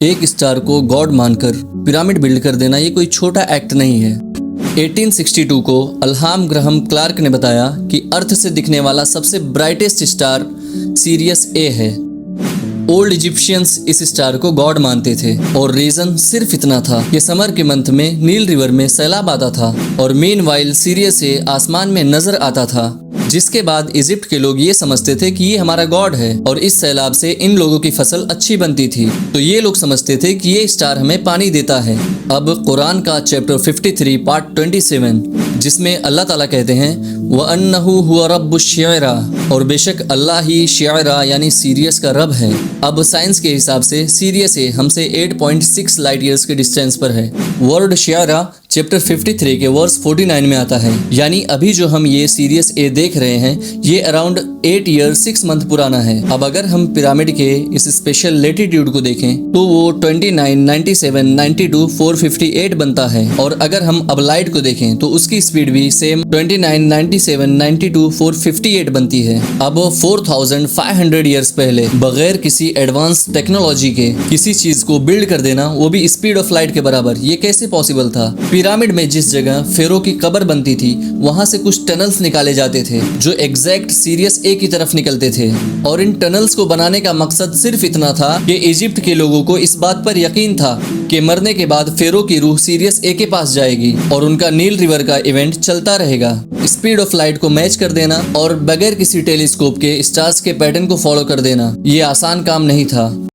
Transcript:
एक स्टार को गॉड मानकर पिरामिड बिल्ड कर देना ये कोई छोटा एक्ट नहीं है। 1862 को अल्हाम ग्राहम क्लार्क ने बताया कि अर्थ से दिखने वाला सबसे ब्राइटेस्ट स्टार सीरियस ए है। ओल्ड इजिप्शियंस इस स्टार को गॉड मानते थे और रीजन सिर्फ इतना था कि समर के मंथ में नील रिवर में सैलाब आता था और मीनवाइल सीरियस ए आसमान में नजर आता था, जिसके बाद इजिप्ट के लोग ये समझते थे कि ये हमारा गॉड है और इस सैलाब से इन लोगों की फसल अच्छी बनती थी, तो ये लोग समझते थे कि ये स्टार हमें पानी देता है। अब कुरान का चैप्टर 53 पार्ट 27 जिसमें अल्लाह ताला कहते हैं व अन्नहु हुवा रब्बुश शियरा, और बेशक अल्लाह ही शियरा यानी सीरियस का रब है। अब साइंस के हिसाब से सीरियस ए हमसे 8.6 लाइट ईयर्स के डिस्टेंस पर है। वर्ड शियरा चैप्टर 53 के वर्स 49 में आता है, यानी अभी जो हम ये सीरियस ए देख रहे हैं ये अराउंड 8 ईयर 6 मंथ पुराना है। अब अगर हम पिरामिड के इस स्पेशल लेटीट्यूड को देखें तो वो 29, 97, 92, 458 बनता है, और अगर हम अब लाइट को देखें तो उसकी स्पीड भी सेम 29, 97, 92, 458 बनती है। अब 4500 ईयर्स पहले बगैर किसी एडवांस टेक्नोलॉजी के किसी चीज को बिल्ड कर देना, वो भी स्पीड ऑफ लाइट के बराबर, ये कैसे पॉसिबल था? पिरामिड में जिस जगह फेरो की कब्र बनती थी वहां से कुछ टनल्स निकाले जाते थे जो एग्जैक्ट सीरियस ए की तरफ निकलते थे, और इन टनल्स को बनाने का मकसद सिर्फ इतना था कि इजिप्ट के लोगों को इस बात पर यकीन था कि मरने के बाद फेरो की रूह सीरियस ए के पास जाएगी और उनका नील रिवर का इवेंट चलता रहेगा। स्पीड ऑफ लाइट को मैच कर देना और बगैर किसी टेलीस्कोप के स्टार्स के पैटर्न को फॉलो कर देना ये आसान काम नहीं था।